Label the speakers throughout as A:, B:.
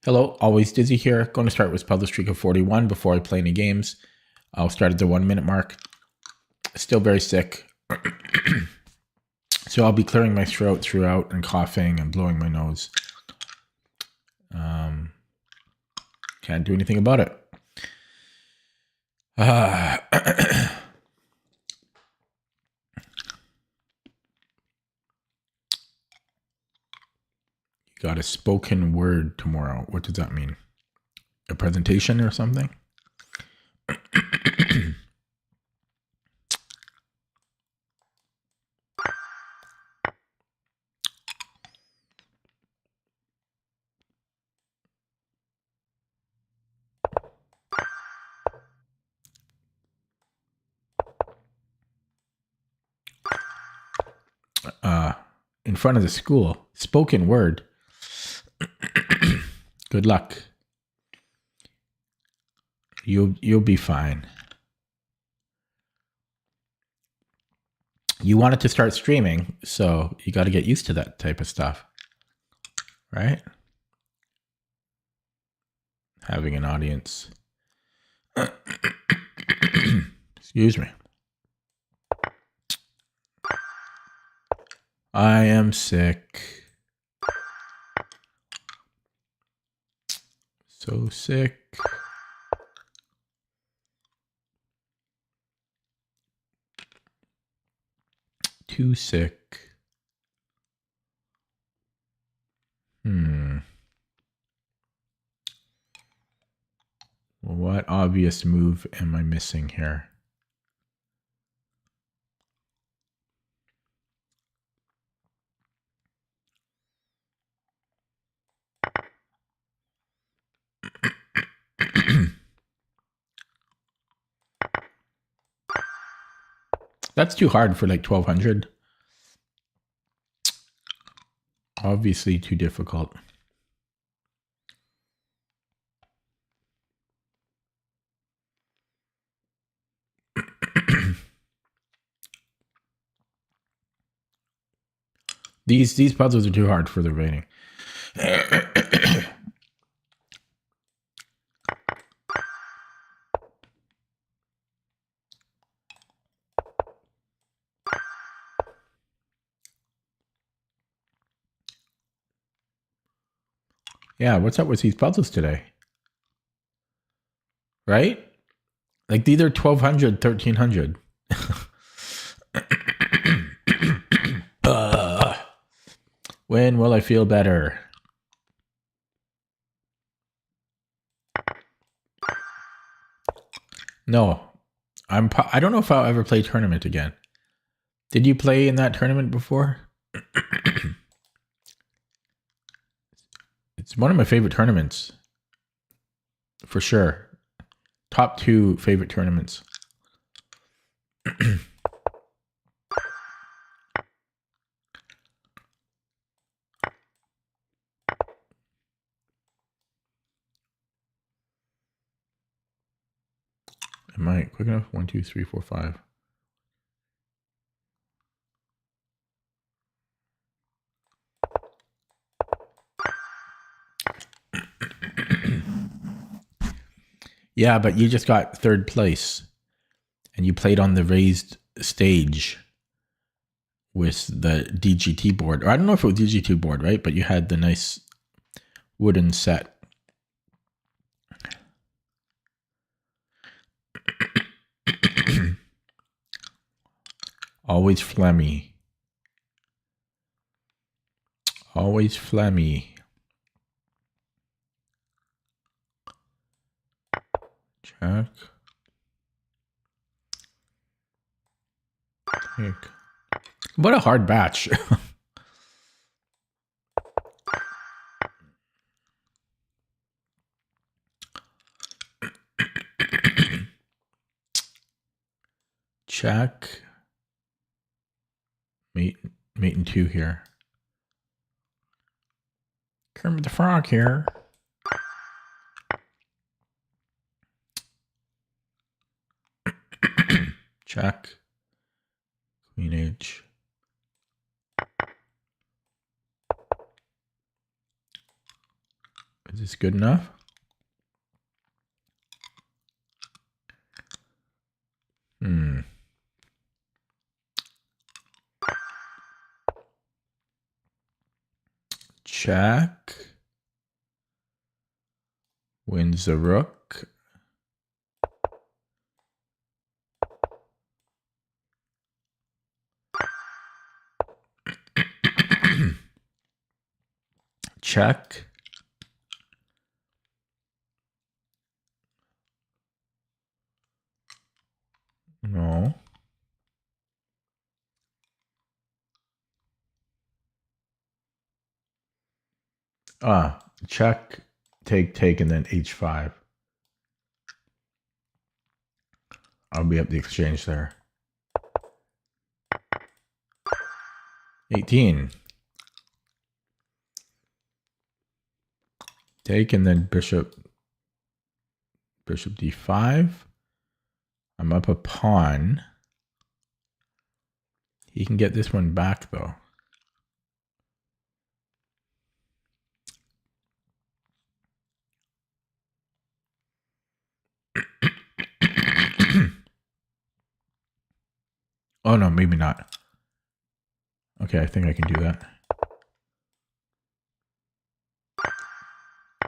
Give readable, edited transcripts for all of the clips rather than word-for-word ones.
A: Hello, always Dizzy here. Going to start with puzzle streak of 41 before I play any games. I'll start at the 1 minute mark. Still very sick. So I'll be clearing my throat throughout and coughing and blowing my nose. Can't do anything about it. Got a spoken word tomorrow. What does that mean? A presentation or something? In front of the school. Spoken word. Good luck. You'll be fine. You wanted to start streaming, so you got to get used to that type of stuff, right? Having an audience. Excuse me. I am sick. So sick. Too sick. What obvious move am I missing here? That's too hard for like 1200. Obviously too difficult. These puzzles are too hard for the rating. Yeah, what's up with these puzzles today? Right? Like these are 1200, 1300. When will I feel better? No. I don't know if I'll ever play tournament again. Did you play in that tournament before? It's one of my favorite tournaments. For sure. Top 2 favorite tournaments. Am I quick enough? 1, 2, 3, 4, 5. Yeah, but you just got 3rd place. And you played on the raised stage with the DGT board. Or I don't know if it was DGT board, right? But you had the nice wooden set. Always phlegmy. Always phlegmy. Check. Take. What a hard batch. Check. Mate and 2 here. Kermit the Frog here. Check. Queen H. Is this good enough? Check. Wins the rook. Check. No. Check, take, and then h5. I'll be up the exchange there. 18. Take, and then bishop d5. I'm up a pawn. He can get this one back, though. Oh, no, maybe not. Okay, I think I can do that.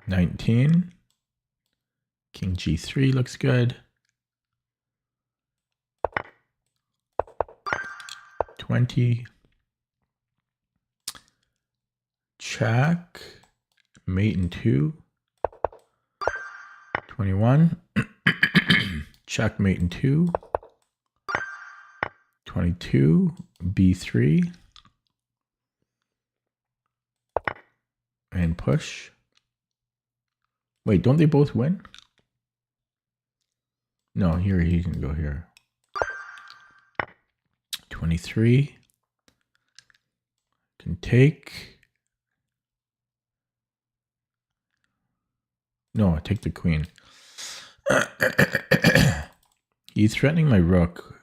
A: 19. King g3 looks good. 20. Check. Mate in 2. 21. Checkmate in 2. 22. b3. And push. Wait, don't they both win? No, here he can go here. 23. Can take. No, take the queen. He's threatening my rook.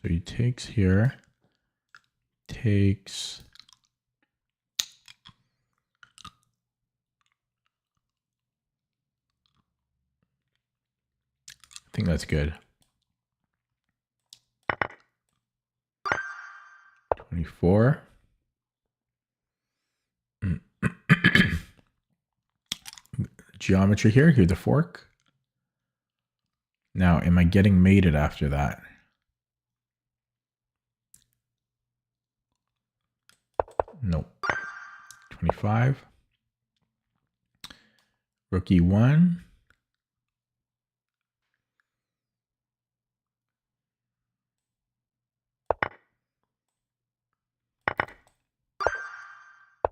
A: So he takes here. Takes. I think that's good. 24. Geometry here. Here's the fork. Now, am I getting mated after that? Nope. 25. Rook e1.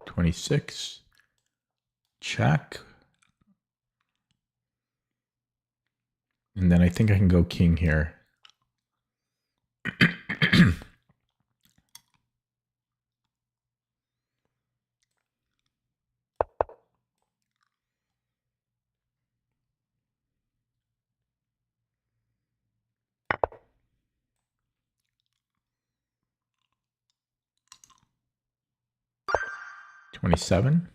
A: (26). Check. And then I think I can go king here. (27).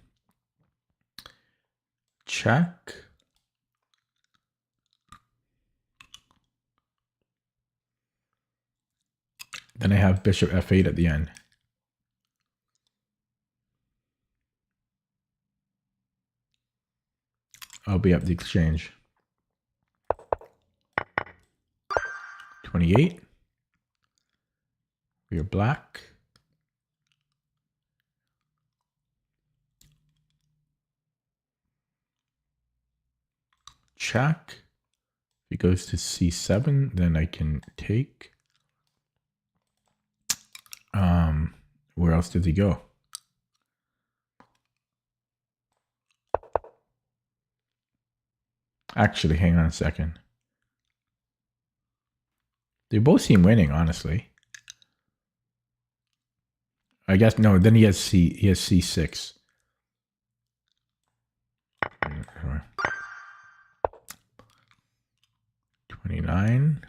A: Check. Then I have bishop f8 at the end. I'll be up the exchange. 28. We are black. Check. If he goes to c7, then I can take. Where else did he go? Actually, hang on a second. They both seem winning, honestly. I guess no, then he has c6. 29.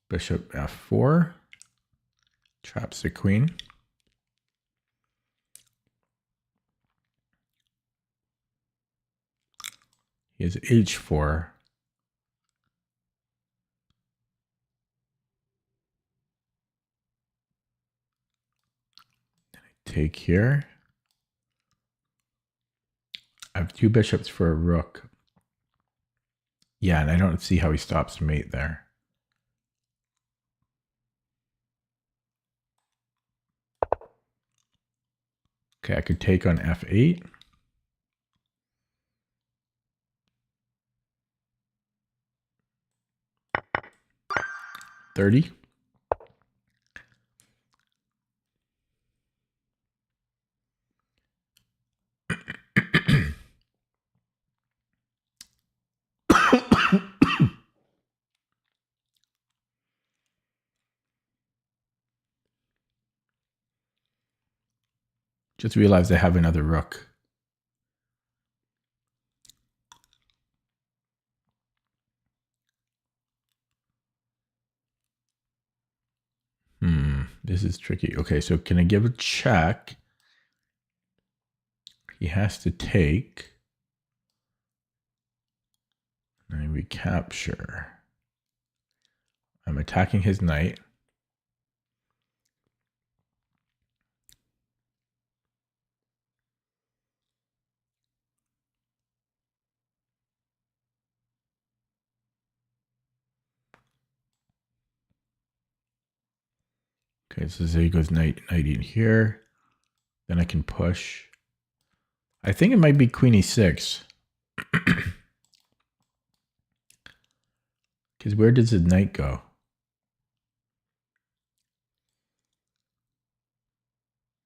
A: Bishop f4. Traps the queen. He has h4. Take here. I have 2 bishops for a rook. Yeah, and I don't see how he stops mate there. Okay, I could take on f8. $30. Just realized I have another rook. This is tricky. Okay, so can I give a check? He has to take. And I recapture. I'm attacking his knight. Okay, so there he goes knight in here. Then I can push. I think it might be queen e6. Because where does the knight go?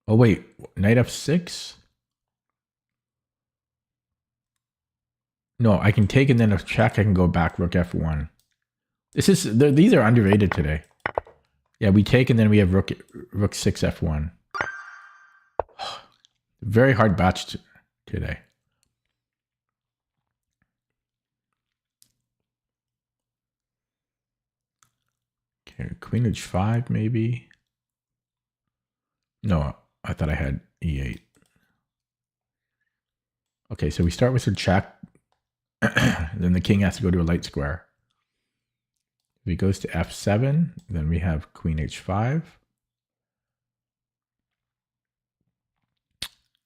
A: Oh, wait. Knight f6? No, I can take and then if check, I can go back rook f1. These are underrated today. Yeah, we take and then we have rook 6 f1. Very hard batch today. Okay, queen h5 maybe. No, I thought I had e8. Okay, so we start with a check. Then the king has to go to a light square. If he goes to f7, then we have queen h5.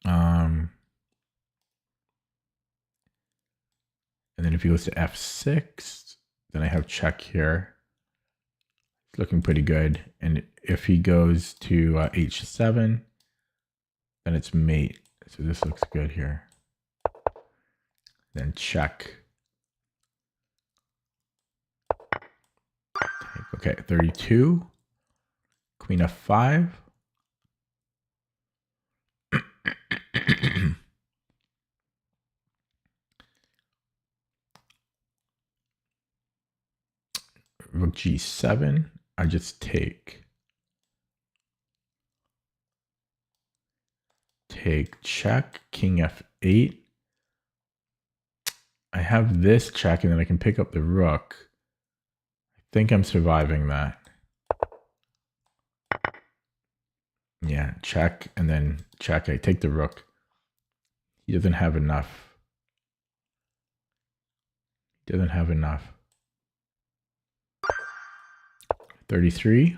A: And then if he goes to f6, then I have check here. It's looking pretty good. And if he goes to h7, then it's mate. So this looks good here. Then check. Okay, 32. Queen f5. Rook g7. I just take. Take check. King f8. I have this check and then I can pick up the rook. I think I'm surviving that. Yeah, check and then check. I take the rook. He doesn't have enough. He doesn't have enough. 33.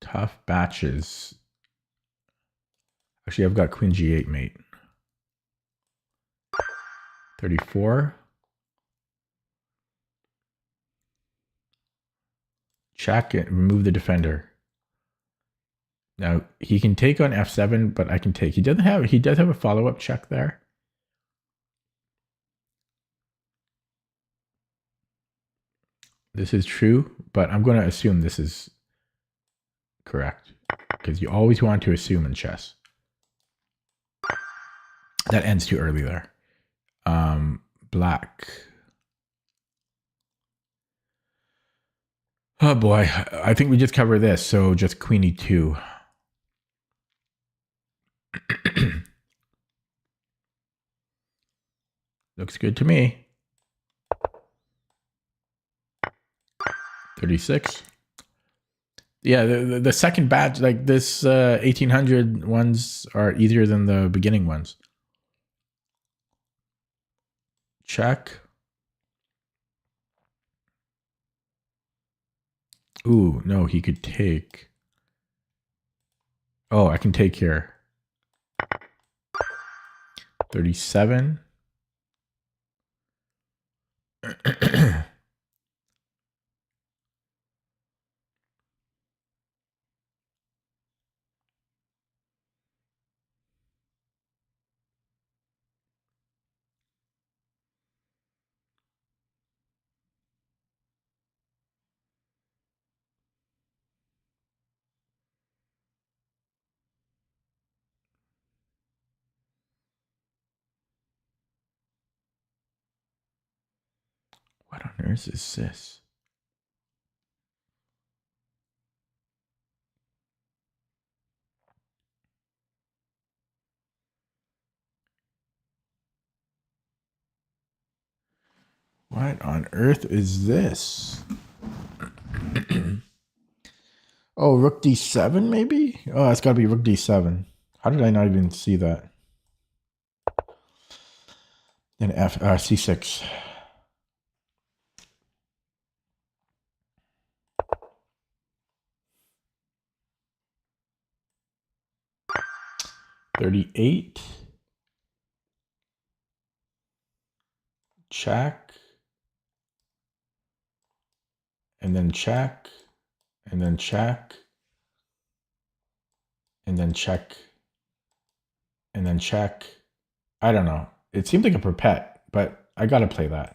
A: Tough batches. Actually, I've got queen g8 mate. 34. Check it, remove the defender. Now he can take on f7, but I can take. He does have a follow-up check there. This is true, but I'm going to assume this is correct because you always want to assume in chess. That ends too early there. Black. Oh boy, I think we just covered this. So just queen e2. Looks good to me. 36. Yeah, the second batch, like this 1800 ones are easier than the beginning ones. Check. Ooh, no, he could take. Oh, I can take here. 37. What on earth is this? What on earth is this? Oh, rook d7 maybe? Oh, it's got to be rook d7. How did I not even see that? Then c6. $38. Check. And then check. And then check. And then check. And then check. I don't know. It seemed like a perpet, but I got to play that.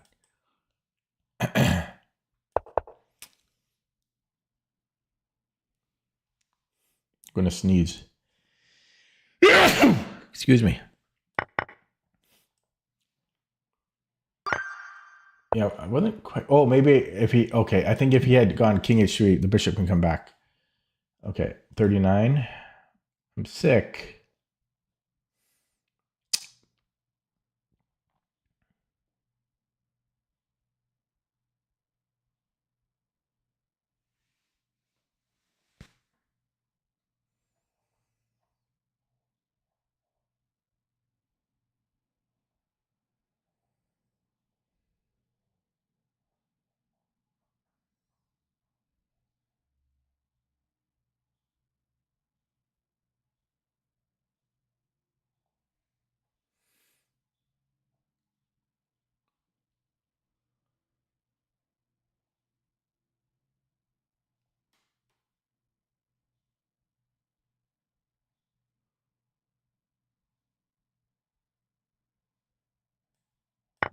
A: Going to sneeze. Excuse me. Yeah, I wasn't quite. Oh, maybe if he. Okay, I think if he had gone king h3, the bishop can come back. Okay, 39. I'm sick.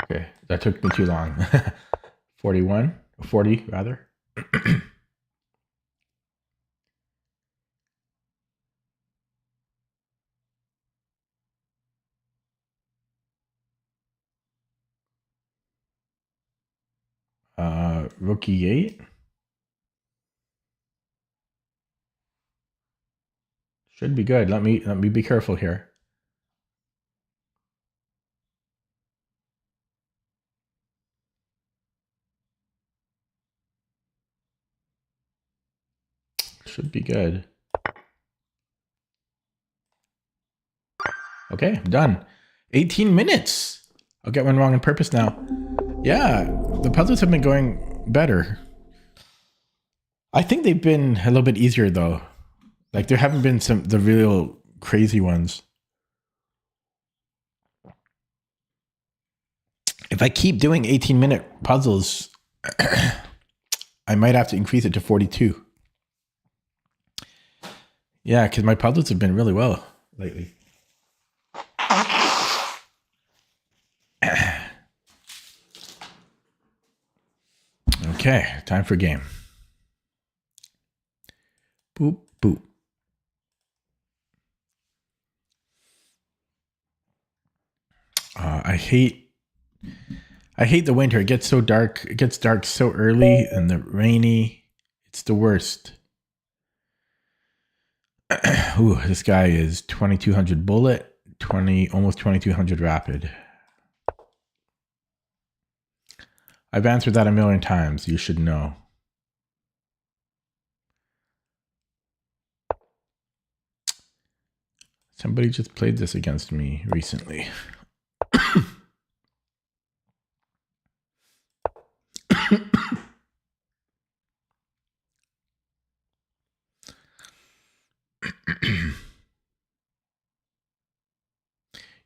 A: Okay, that took me too long. 41, 40 rather. Rook e8. Should be good. Let me be careful here. Should be good. Okay, I'm done. 18 minutes. I'll get one wrong on purpose now. Yeah, the puzzles have been going better. I think they've been a little bit easier though. Like there haven't been the real crazy ones. If I keep doing 18-minute puzzles, I might have to increase it to 42. Yeah, because my puzzles have been really well lately. Okay, time for game. Boop, boop. I hate the winter. It gets so dark. It gets dark so early and the rainy. It's the worst. Ooh, this guy is 2200 bullet, almost 2200 rapid. I've answered that a million times. You should know. Somebody just played this against me recently.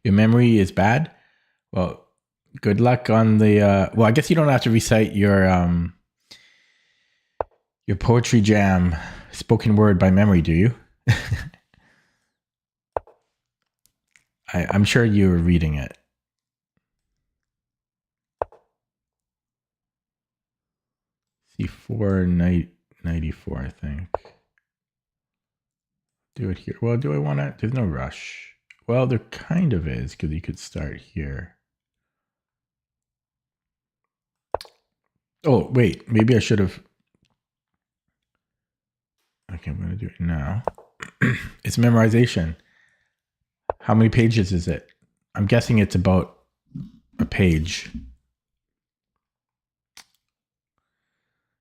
A: Your memory is bad? Well, good luck on the well, I guess you don't have to recite your poetry jam spoken word by memory, do you? I'm sure you were reading it. C4 94, I think. Do it here. Well, do I want to? There's no rush. Well, there kind of is, because you could start here. Oh, wait. Maybe I should have. Okay, I'm going to do it now. It's memorization. How many pages is it? I'm guessing it's about a page.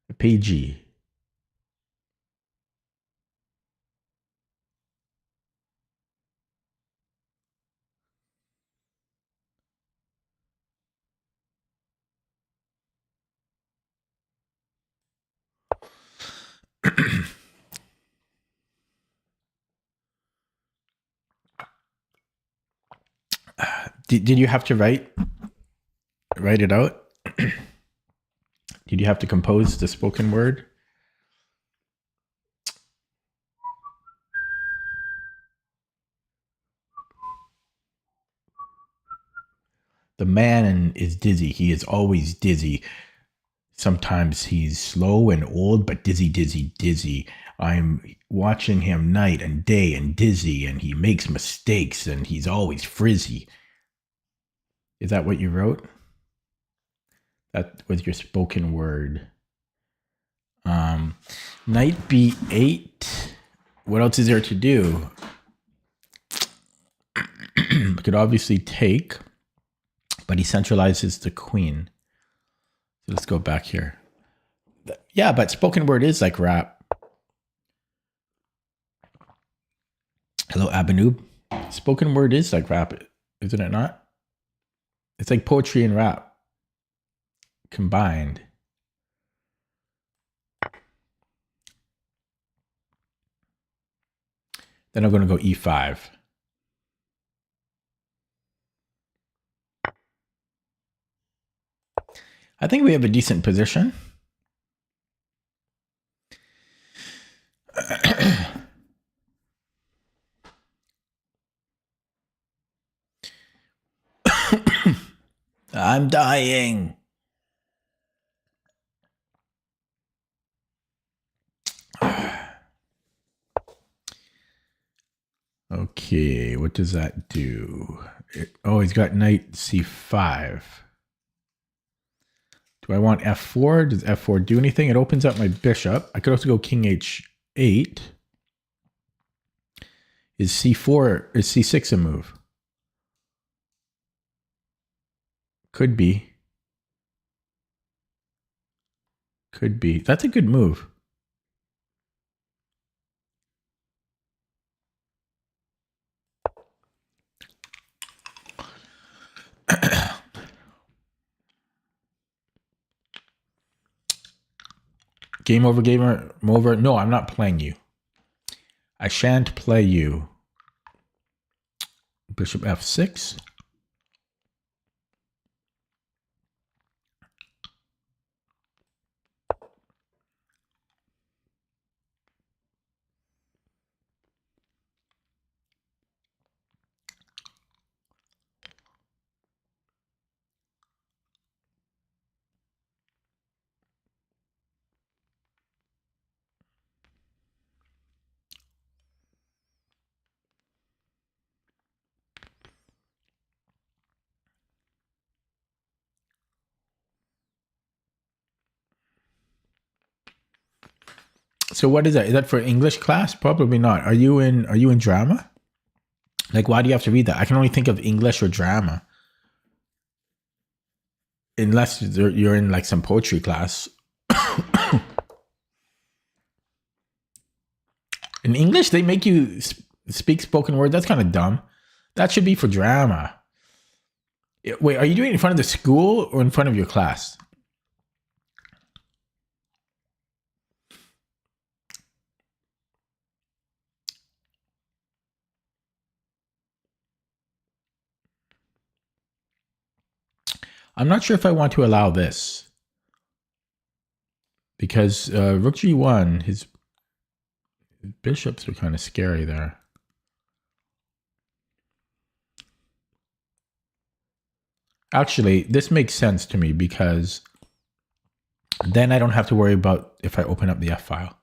A: A pagey. Did you have to write it out? Did you have to compose the spoken word? The man is dizzy. He is always dizzy. Sometimes he's slow and old, but dizzy, dizzy, dizzy. I'm watching him night and day and dizzy, and he makes mistakes, and he's always frizzy. Is that what you wrote? That was your spoken word. Knight b8. What else is there to do? We could obviously take, but he centralizes the queen. So let's go back here. Yeah, but spoken word is like rap. Hello, Abanoob. Spoken word is like rap, isn't it not? It's like poetry and rap combined. Then I'm going to go e5. I think we have a decent position. I'm dying. Okay, what does that do? Oh, he's got knight c5. Do I want f4? Does f4 do anything? It opens up my bishop. I could also go king h8. Is c6 a move? Could be. Could be. That's a good move. Game over, game over. No, I'm not playing you. I shan't play you. Bishop f6. So what is that? Is that for English class? Probably not. Are you in drama? Like, why do you have to read that? I can only think of English or drama. Unless you're in like some poetry class. In English, they make you speak spoken word. That's kind of dumb. That should be for drama. Wait, are you doing it in front of the school or in front of your class? I'm not sure if I want to allow this. Because rook g1, his bishops are kind of scary there. Actually, this makes sense to me because then I don't have to worry about if I open up the F file.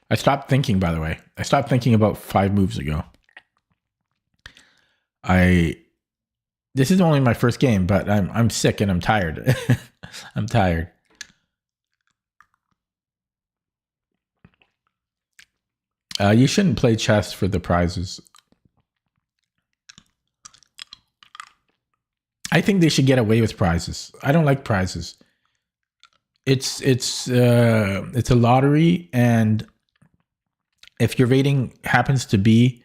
A: I stopped thinking, by the way. I stopped thinking about 5 moves ago. This is only my first game, but I'm sick and I'm tired. I'm tired. You shouldn't play chess for the prizes. I think they should get away with prizes. I don't like prizes. It's a lottery, and if your rating happens to be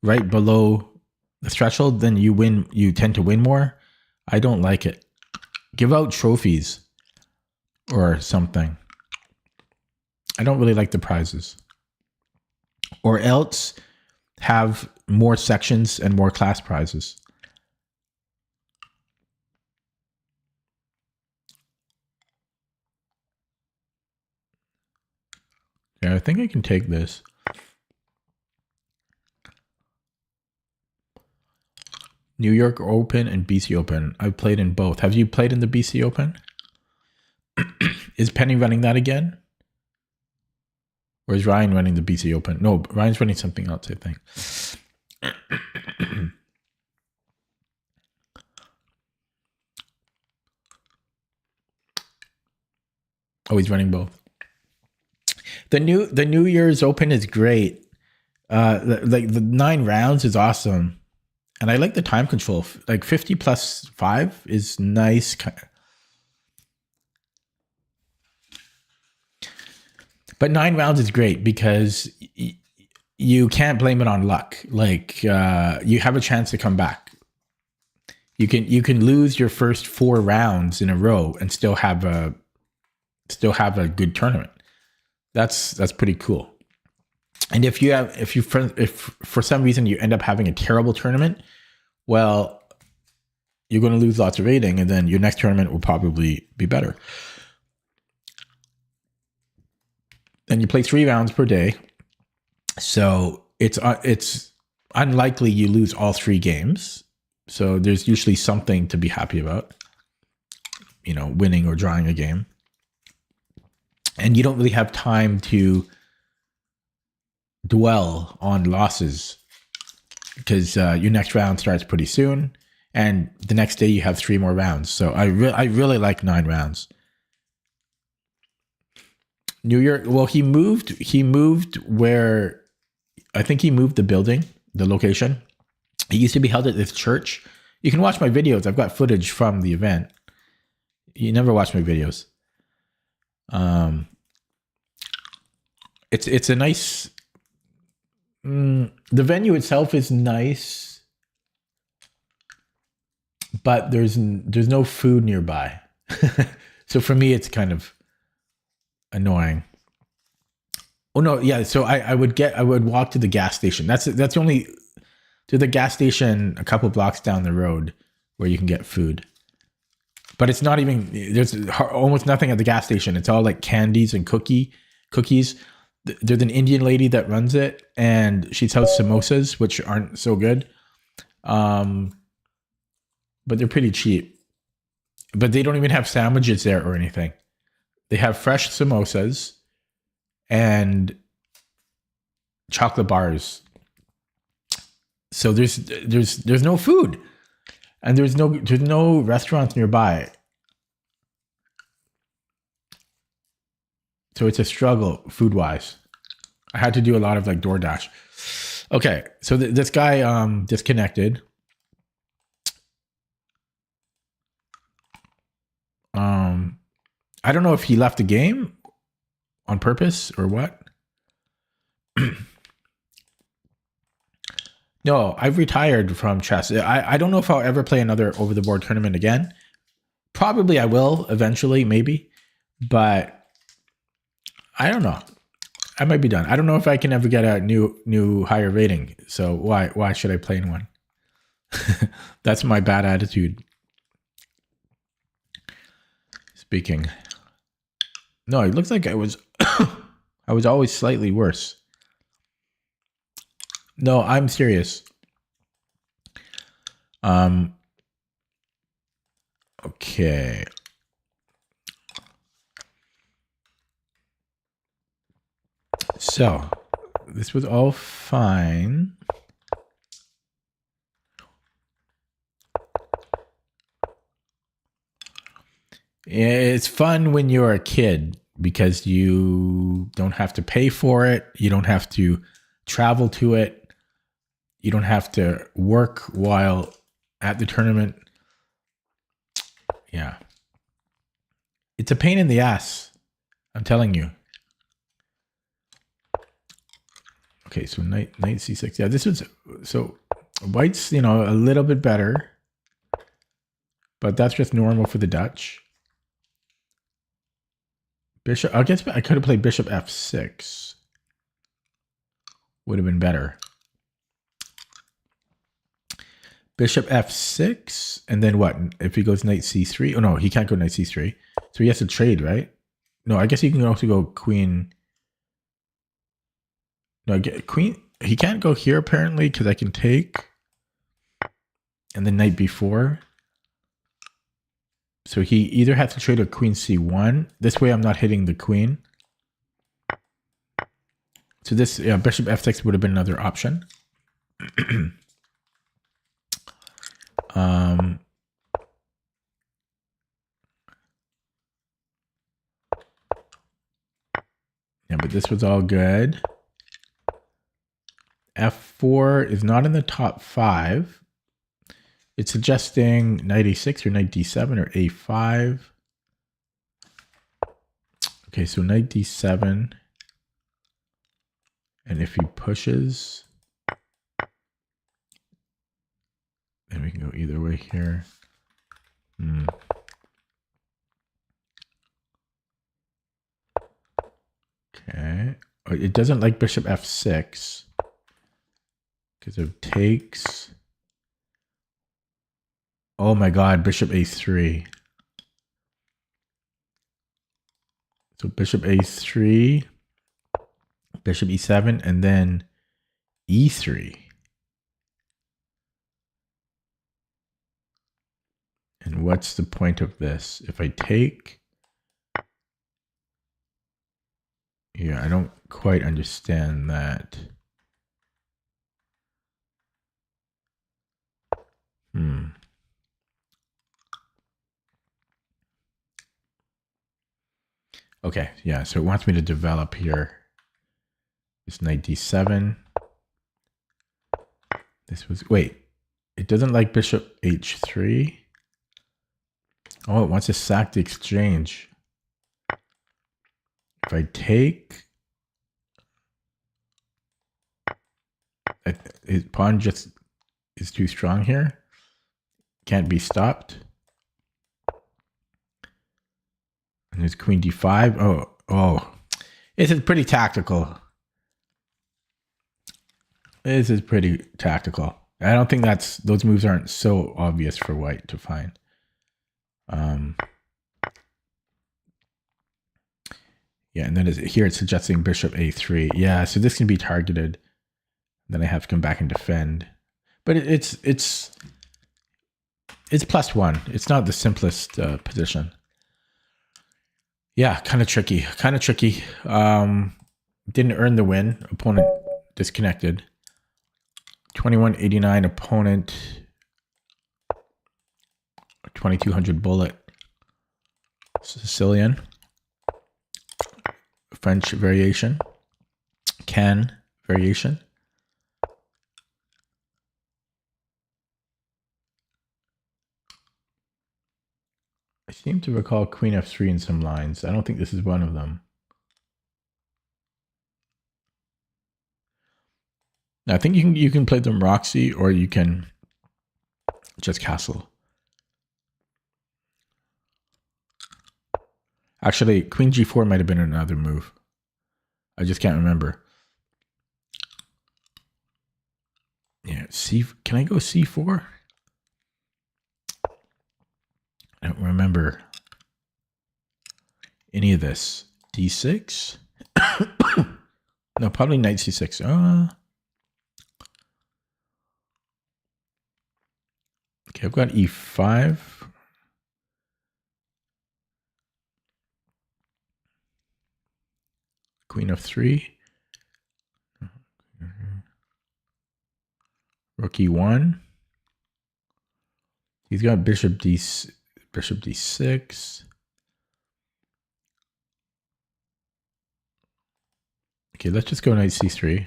A: right below the threshold, then you win. You tend to win more. I don't like it. Give out trophies or something. I don't really like the prizes. Or else have more sections and more class prizes. Yeah, I think I can take this. New York Open and BC Open. I've played in both. Have you played in the BC Open? Is Penny running that again? Or is Ryan running the BC Open? No, Ryan's running something else, I think. Oh, he's running both. The New Year's Open is great. Like the 9 rounds is awesome. And I like the time control. Like 50 plus 5 is nice. But 9 rounds is great because you can't blame it on luck. Like you have a chance to come back. You can lose your first 4 rounds in a row and still have a good tournament. That's pretty cool. And if for some reason you end up having a terrible tournament, well, you're going to lose lots of rating, and then your next tournament will probably be better. And you play 3 rounds per day, so it's unlikely you lose all 3 games. So there's usually something to be happy about, winning or drawing a game. And you don't really have time to dwell on losses because your next round starts pretty soon, and the next day you have 3 more rounds. So I really like 9 rounds. New York. Well, he moved where I think he moved the location. It used to be held at this church. You can watch my videos. I've got footage from the event. You never watch my videos. It's a nice. The venue itself is nice, but there's no food nearby. So for me, it's kind of annoying. Oh no, yeah. So I would walk to the gas station. That's only to the gas station a couple blocks down the road where you can get food. But it's not even, there's almost nothing at the gas station. It's all like candies and cookies. There's an Indian lady that runs it, and she sells samosas, which aren't so good. But they're pretty cheap. But they don't even have sandwiches there or anything. They have fresh samosas, and chocolate bars. So there's no food, and there's no restaurants nearby. So it's a struggle food wise. I had to do a lot of like DoorDash. Okay, so this guy disconnected. I don't know if he left the game on purpose or what. No, I've retired from chess. I don't know if I'll ever play another over the board tournament again. Probably I will eventually, maybe, but I don't know. I might be done. I don't know if I can ever get a new higher rating. So why should I play in one? That's my bad attitude. Speaking. No, it looks like I was I was always slightly worse. No, I'm serious. Okay. So, this was all fine. It's fun when you're a kid because you don't have to pay for it. You don't have to travel to it. You don't have to work while at the tournament. Yeah. It's a pain in the ass. I'm telling you. Okay, so knight c6. Yeah, this was so white's, a little bit better. But that's just normal for the Dutch. Bishop, I guess I could have played bishop f6. Would have been better. Bishop f6, and then what? If he goes knight c3? Oh no, he can't go knight c3. So he has to trade, right? No, I guess he can also go queen. No, queen. He can't go here apparently because I can take. And then knight b4. So he either has to trade a queen c1. This way I'm not hitting the queen. So this bishop f6 would have been another option. Yeah, but this was all good. F4 is not in the top 5. It's suggesting knight a6 or knight d7 or a5. Okay, so knight d7. And if he pushes, then we can go either way here. Okay. It doesn't like bishop f6 because of takes. Oh my god, bishop a3. So bishop a3, bishop e7, and then e3. And what's the point of this? If I take... Yeah, I don't quite understand that. Okay, yeah, so it wants me to develop here. This knight d7. This was, wait, it doesn't like bishop h3. Oh, it wants to sack the exchange. If I take, his pawn just is too strong here. Can't be stopped. And his queen d5. Oh, this is pretty tactical. This is pretty tactical. I don't think those moves aren't so obvious for white to find. Yeah, and then here it's suggesting bishop a3. Yeah, so this can be targeted. Then I have to come back and defend. But it's +1. It's not the simplest position. Yeah, kind of tricky. Didn't earn the win. Opponent disconnected. 2189 opponent. 2200 bullet. Sicilian. French variation. Can variation. I seem to recall Queen F3 in some lines. I don't think this is one of them. Now, I think you can play them Roxy, or you can just castle. Actually, Queen G4 might have been another move. I just can't remember. Yeah, can I go C4? I don't remember any of this. D6? No, probably knight C6. Okay, I've got E5. Queen of 3. Rook E1. He's got bishop D6. Okay, let's just go knight C3.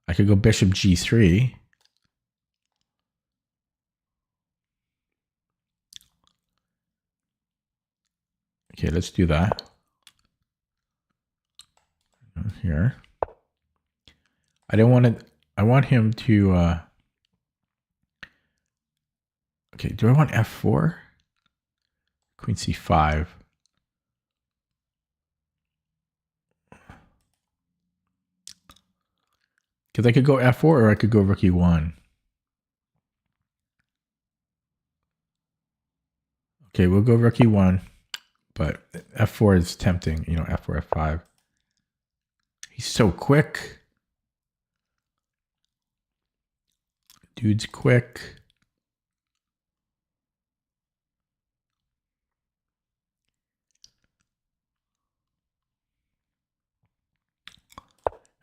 A: I could go bishop G3. Okay, let's do that. Here. I don't want to, I want him to, okay, do I want F4? Queen C5. Because I could go F4 or I could go rook E1. Okay, we'll go rook E1, but F4 is tempting, you know, F4, F5. He's so quick. Dude's quick.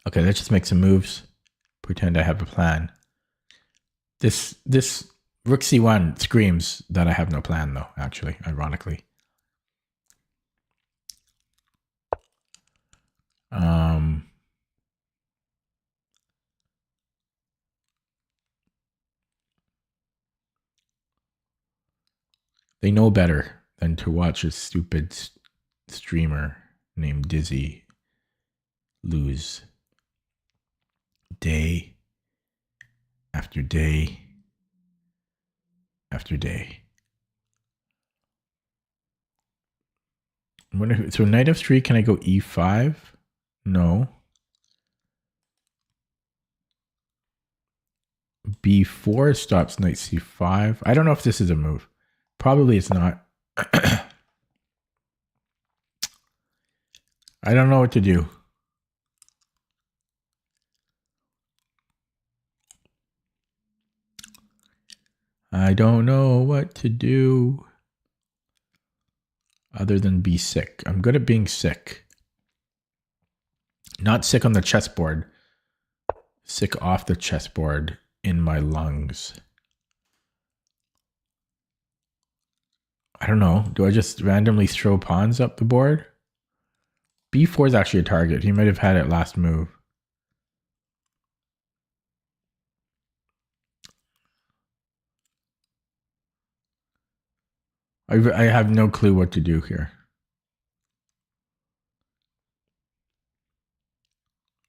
A: Okay, let's just make some moves. Pretend I have a plan. This rook C1 screams that I have no plan, though, actually, ironically. They know better than to watch a stupid streamer named Dizzy lose day after day after day. So knight f3, can I go e5? No. b4 stops knight c5. I don't know if this is a move. Probably it's not. I don't know what to do. I don't know what to do other than be sick. I'm good at being sick. Not sick on the chessboard. Sick off the chessboard in my lungs. I don't know. Do I just randomly throw pawns up the board? b4 is actually a target. He might have had it last move. I have no clue what to do here.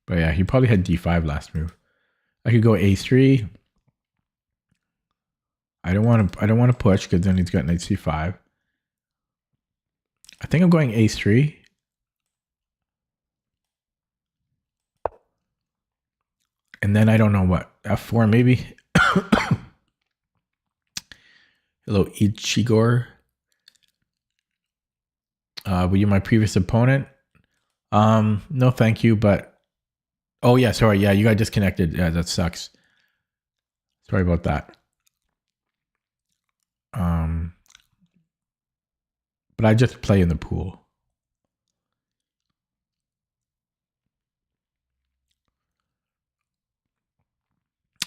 A: But yeah, he probably had d5 last move. I could go a3. I don't want to push because then he's got knight c5. I think I'm going a3. And then I don't know what. f4 maybe. Hello, Ichigor. Were you my previous opponent? No, thank you, but... Oh, yeah, sorry. Yeah, you got disconnected. Yeah, that sucks. Sorry about that. But But I just play in the pool.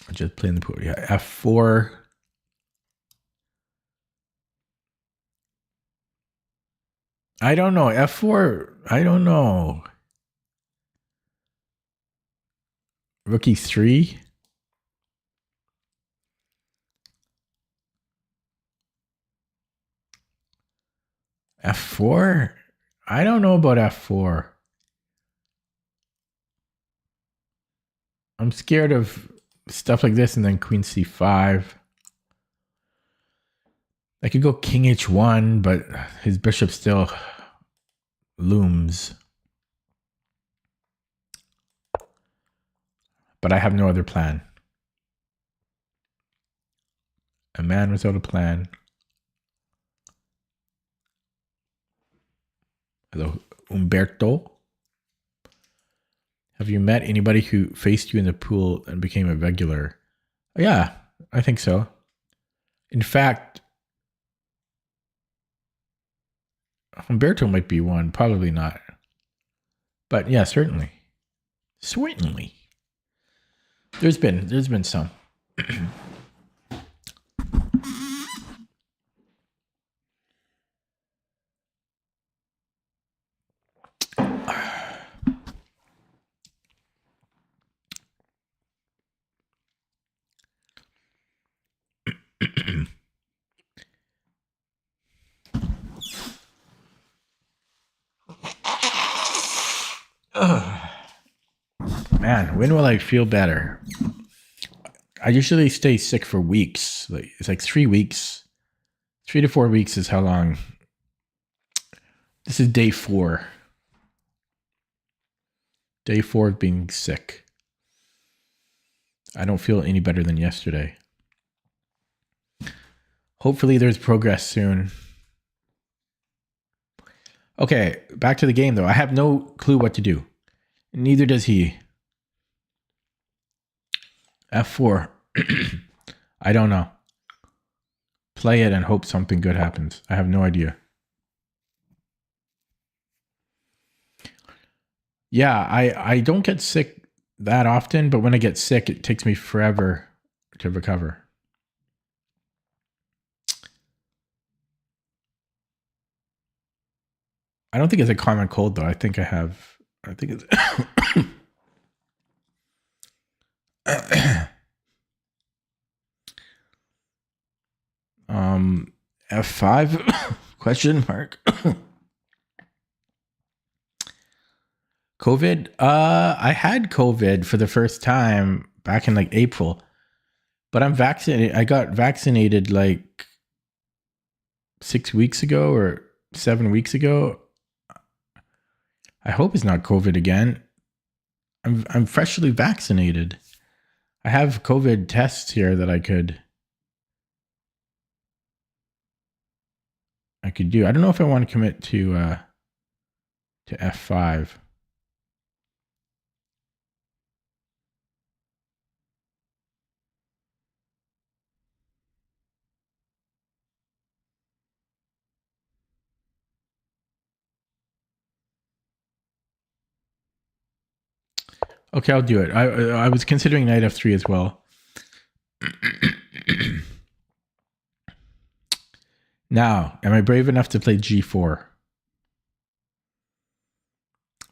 A: I just play in the pool. Yeah, F4. I don't know. F4. I don't know. Rook E3. F4? I don't know about F4. I'm scared of stuff like this and then Queen C5. I could go King H1, but his bishop still looms. But I have no other plan. A man without a plan. Hello, Umberto. Have you met anybody who faced you in the pool and became a regular? Yeah, I think so. In fact, Umberto might be one. Probably not. But yeah, certainly. Certainly. There's been some. Man, when will I feel better? I usually stay sick for weeks. It's like 3 weeks. 3 to 4 weeks is how long. This is day 4. Day 4 of being sick. I don't feel any better than yesterday. Hopefully there's progress soon. Okay, back to the game though. I have no clue what to do. Neither does he. F4. I don't know. Play it and hope something good happens. I have no idea. Yeah, I don't get sick that often, but when I get sick, it takes me forever to recover. I don't think it's a common cold though. I think it's F5 question mark. COVID? I had COVID for the first time back in like April, but I'm vaccinated. I got vaccinated like 6 weeks ago or 7 weeks ago. I hope it's not COVID again. I'm freshly vaccinated. I have COVID tests here that I could do. I don't know if I want to commit to F5. Okay, I'll do it. I was considering knight F3 as well. Now, am I brave enough to play G4?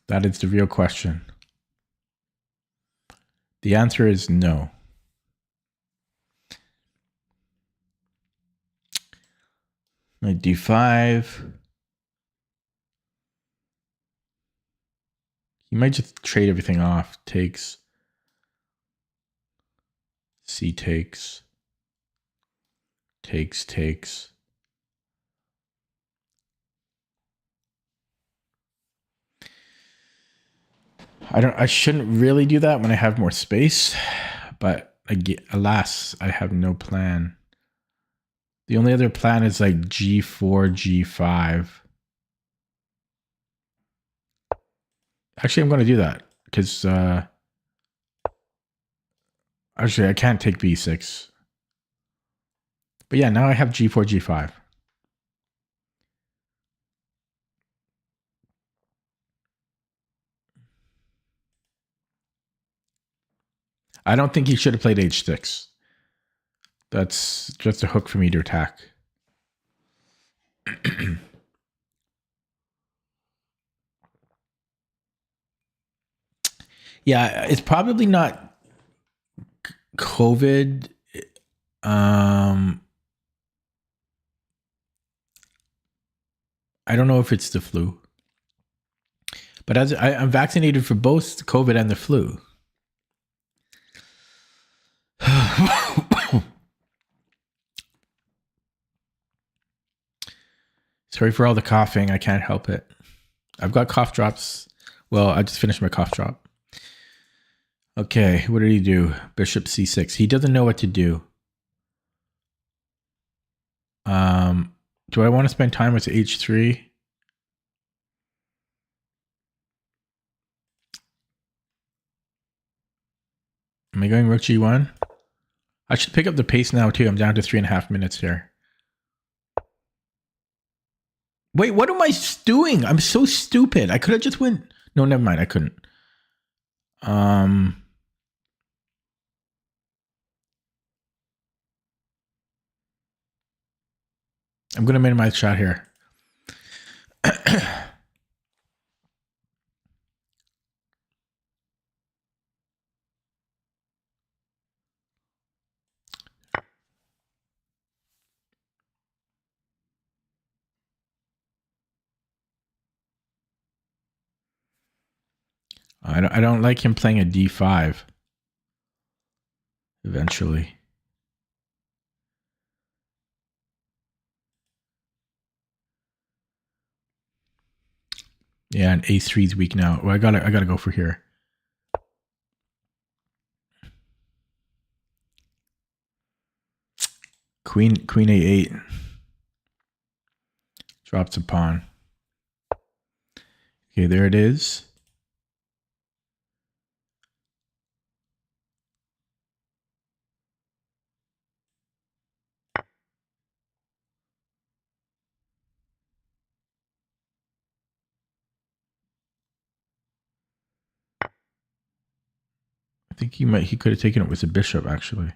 A: That is the real question. The answer is no. Knight D5. You might just trade everything off. Takes. C takes. Takes. I shouldn't really do that when I have more space, but alas, I have no plan. The only other plan is like G4, G5. Actually, I'm going to do that because actually I can't take B6. But yeah, now I have G4, G5. I don't think he should have played h6. That's just a hook for me to attack. Yeah, it's probably not COVID. I don't know if it's the flu, but I'm vaccinated for both COVID and the flu. Sorry for all the coughing. I can't help it. I've got cough drops. Well, I just finished my cough drop. Okay, what did he do? Bishop c6. He doesn't know what to do. Do I want to spend time with h3? Am I going rook g1? I should pick up the pace now too. I'm down to 3.5 minutes here. Wait, what am I doing? I'm so stupid. I could have just went. No, never mind. I couldn't. I'm gonna minimize shot here. I don't like him playing a d5. Eventually. Yeah, and a3 is weak now. Well, I gotta go for here. Queen a8. Drops a pawn. Okay, there it is. I think he could have taken it with the bishop actually.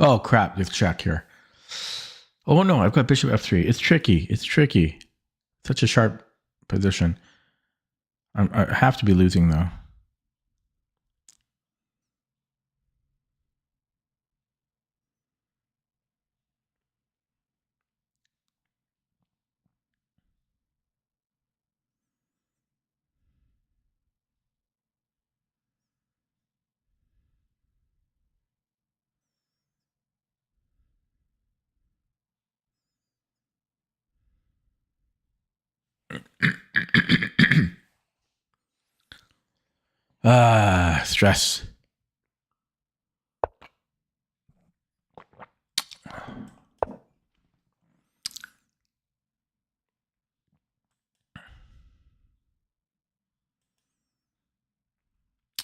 A: Oh, crap. Let's check here. Oh, no. I've got bishop f3. It's tricky. It's tricky. Such a sharp position. I have to be losing, though. Stress.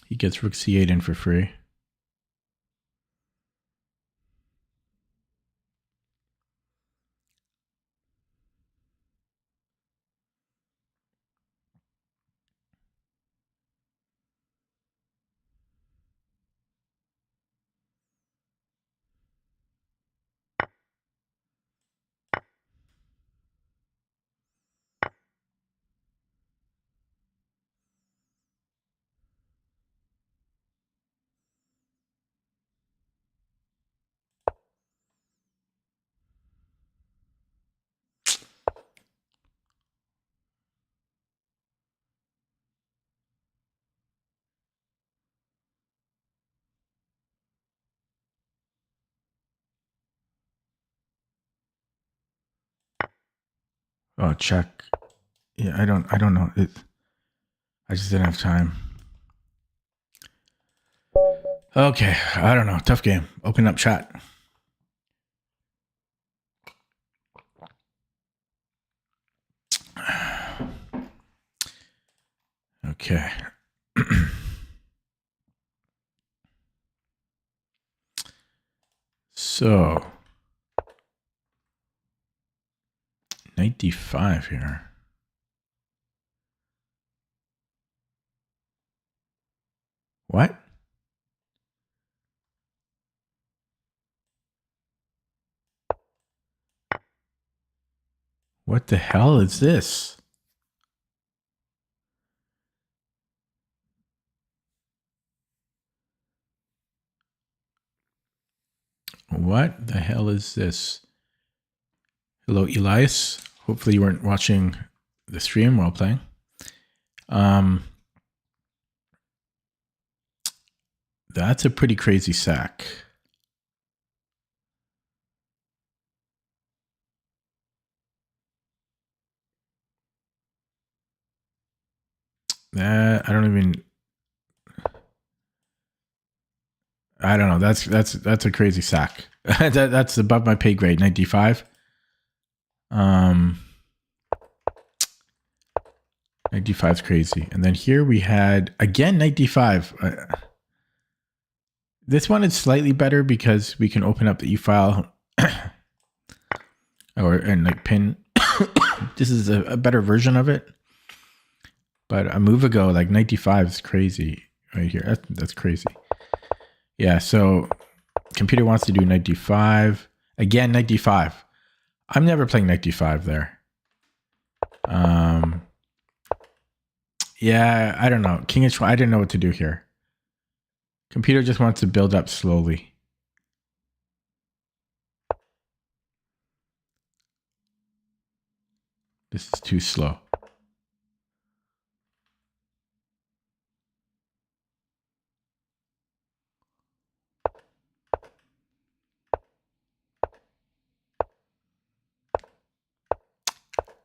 A: He gets rook c8 in for free. Oh, check. Yeah, I don't know. I just didn't have time. Okay, I don't know. Tough game. Open up chat. Okay. So, knight d5 here. What? What the hell is this? What the hell is this? Hello, Elias. Hopefully you weren't watching the stream while playing. That's a pretty crazy sack. I don't know. That's a crazy sack. That's above my pay grade. Knight d5. Knight d5 is crazy. And then here we had again knight d5. This one is slightly better because we can open up the e-file and like pin. This is a better version of it. But a move ago, like knight d5 is crazy right here. That's crazy. Yeah, so computer wants to do knight d5. Again, knight d5. I'm never playing knight d5 there. Yeah, I don't know. King h1, I didn't know what to do here. Computer just wants to build up slowly. This is too slow.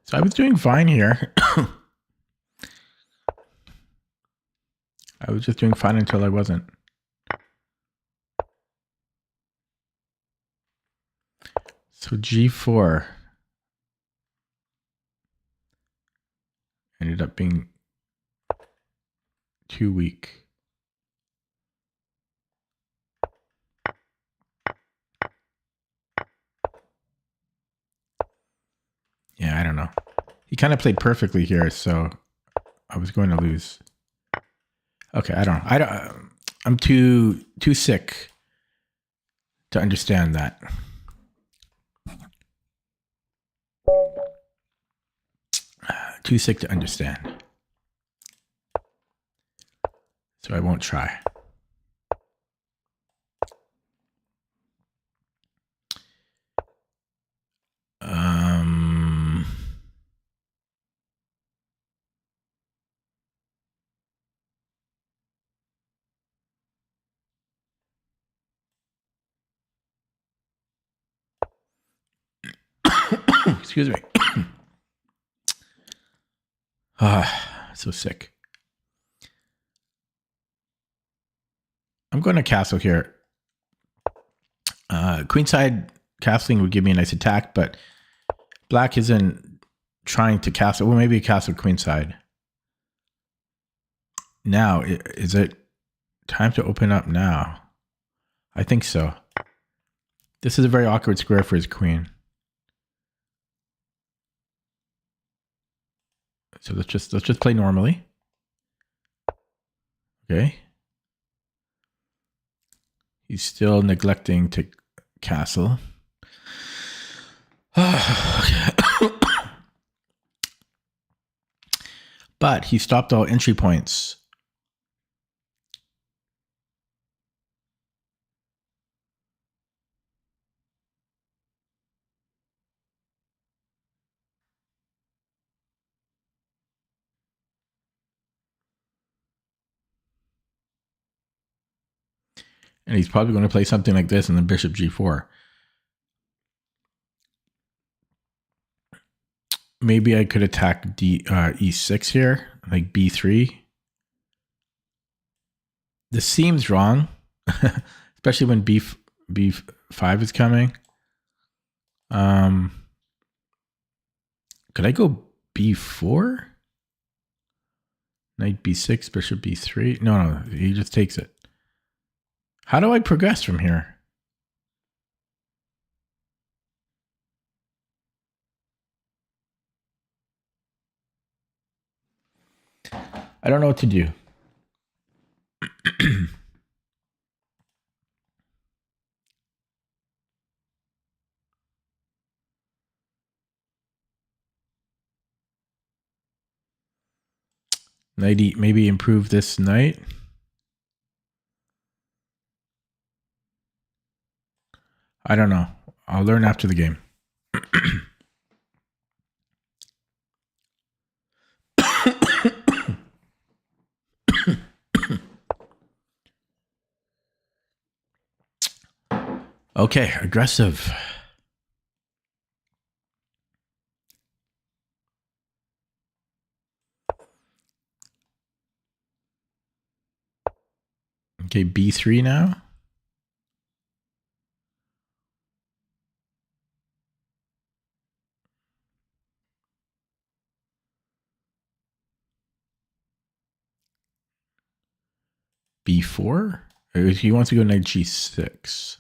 A: So I was doing fine here. I was just doing fine until I wasn't. So g4 ended up being too weak. Yeah, I don't know. He kind of played perfectly here, so I was going to lose. Okay, I don't know. I'm too sick to understand that. Too sick to understand. So I won't try. Excuse me. So sick. I'm going to castle here. Queenside castling would give me a nice attack, but black isn't trying to castle. Well, maybe a castle queenside. Now, is it time to open up now? I think so. This is a very awkward square for his queen. So let's just play normally. Okay. He's still neglecting to castle. But he stopped all entry points. And he's probably going to play something like this and then bishop g4. Maybe I could attack e6 here, like b3. This seems wrong, especially when b5 is coming. Could I go b4? Knight b6, bishop b3. No, he just takes it. How do I progress from here? I don't know what to do. Knight, maybe improve this knight. I don't know. I'll learn after the game. Okay, aggressive. Okay, b3 now. b4? He wants to go knight g6.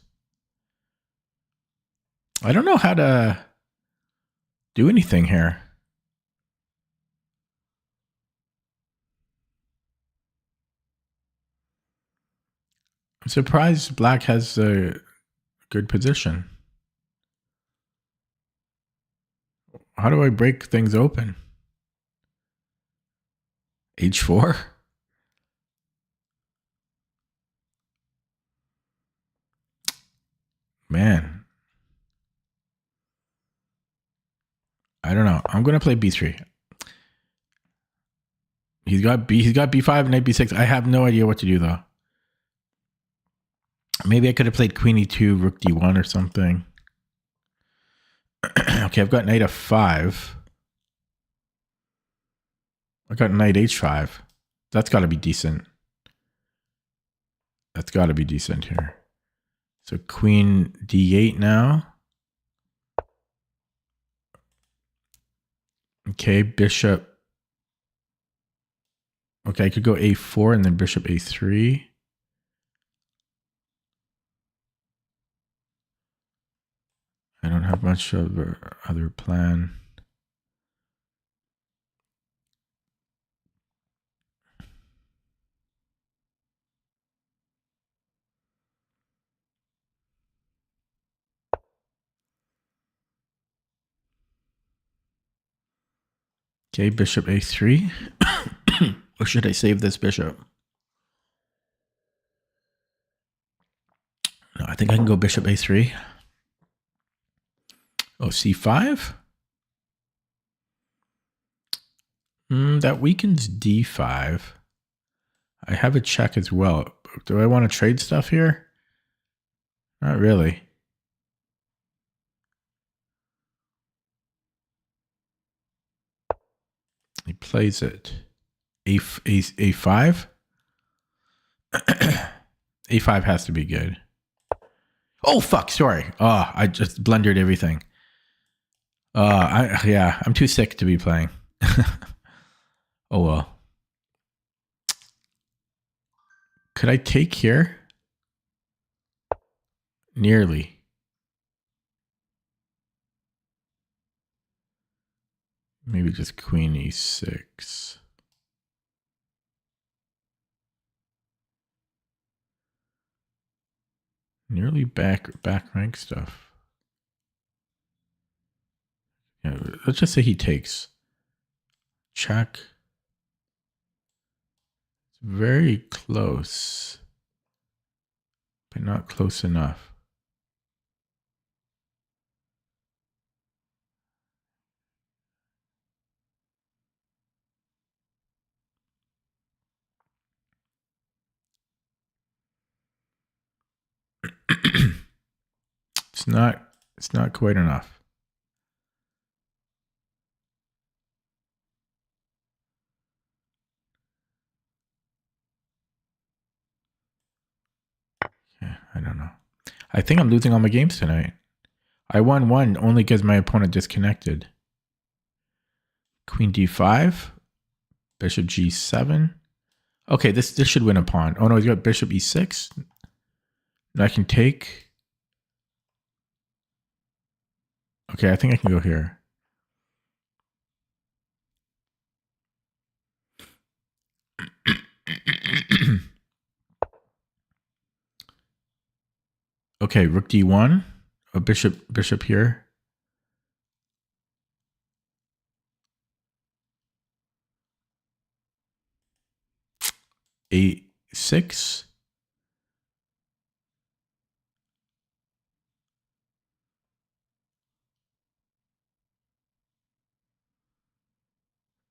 A: I don't know how to do anything here. I'm surprised black has a good position. How do I break things open? h4? Man. I don't know. I'm going to play b3. He's got b5, knight b6. I have no idea what to do though. Maybe I could have played queen e2, rook d1 or something. Okay, I've got knight f5. I got knight h5. That's got to be decent. That's got to be decent here. So queen d8 now. Okay, bishop. Okay, I could go a4 and then bishop a3. I don't have much of a other plan. Okay, bishop a3. Or should I save this bishop? No, I think I can go bishop a3. Oh, c5? That weakens d5. I have a check as well. Do I want to trade stuff here? Not really. He plays it. A5? A5 has to be good. Oh, fuck, sorry. Oh, I just blundered everything. I'm too sick to be playing. Oh, well. Could I take here? Nearly. Maybe just queen e6. Nearly back rank stuff. Yeah, let's just say he takes. Check. It's very close, but not close enough. It's not quite enough. Yeah, I don't know. I think I'm losing all my games tonight. I won one only because my opponent disconnected. Queen d5, bishop g7. Okay, this should win a pawn. Oh no, he's got bishop e6. I can take. Okay, I think I can go here. Okay, rook d1. A bishop here. A6.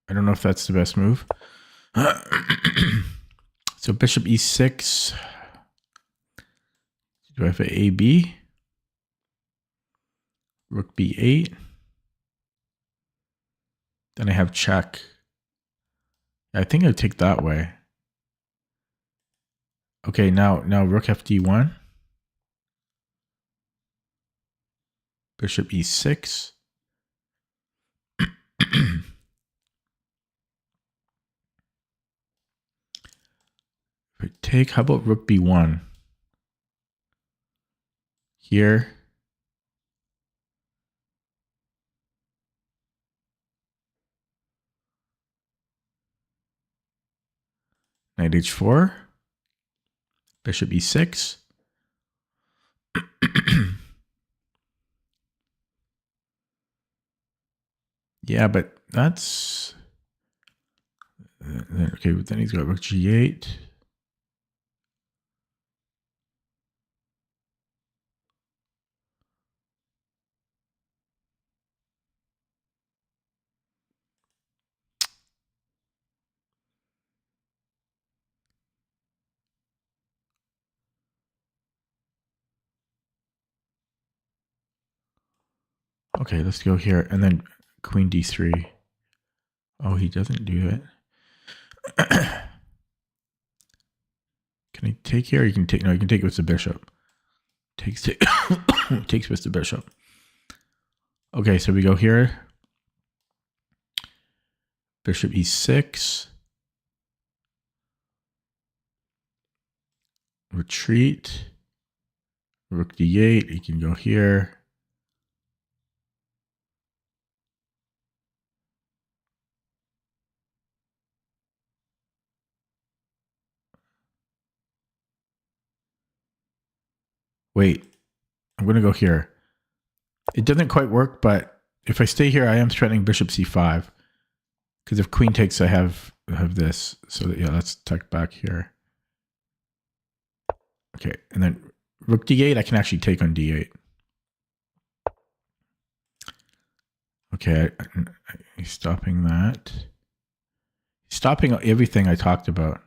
A: I don't know if that's the best move. So bishop e6. Do I have a AB? Rook b8. Then I have check. I think I'd take that way. Okay, now rook fd1. Bishop e6. If I take, how about rook b1? Here. Knight h4. Bishop e6. Yeah, but that's... Okay, then he's got rook g8. Okay, let's go here. And then queen d3. Oh, he doesn't do it. Can I take here? You can take. No, you can take it with the bishop. Takes with the bishop. Okay, so we go here. Bishop e6. Retreat. Rook d8. You can go here. Wait, I'm going to go here. It doesn't quite work, but if I stay here, I am threatening bishop c5. Because if queen takes, I have this. So that, yeah, let's tuck back here. Okay, and then rook d8, I can actually take on d8. Okay, he's stopping that. He's stopping everything I talked about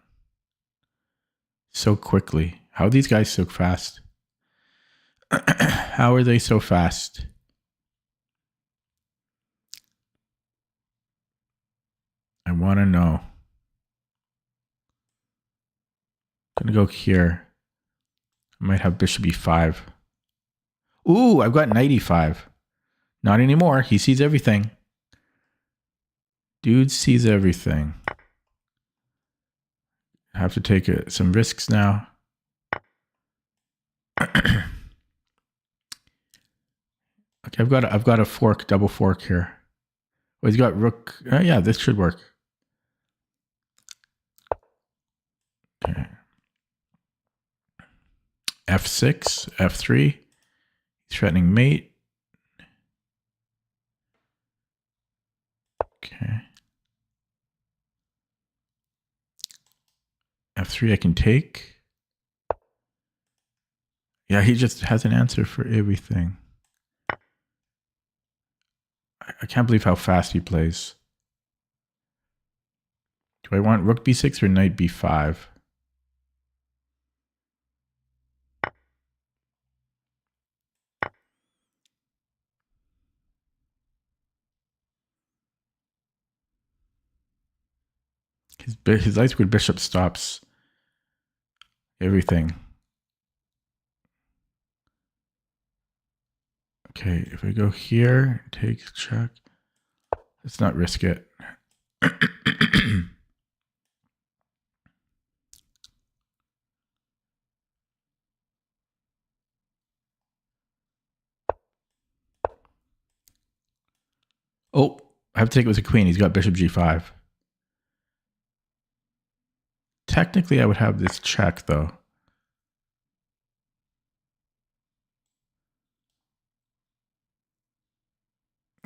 A: so quickly. How are these guys so fast? How are they so fast? I want to know. I'm going to go here. I might have bishop e5. Ooh, I've got knight e5. Not anymore. He sees everything. Dude sees everything. I have to take some risks now. Okay, I've got a fork, double fork here. Oh, he's got rook. Yeah, this should work. Okay. F6, F3. He's threatening mate. Okay. F3 I can take. Yeah, he just has an answer for everything. I can't believe how fast he plays. Do I want rook b6 or knight b5? His light squared bishop stops everything. Okay, if I go here, take check. Let's not risk it. Oh, I have to take it with a queen. He's got bishop g5. Technically, I would have this check, though.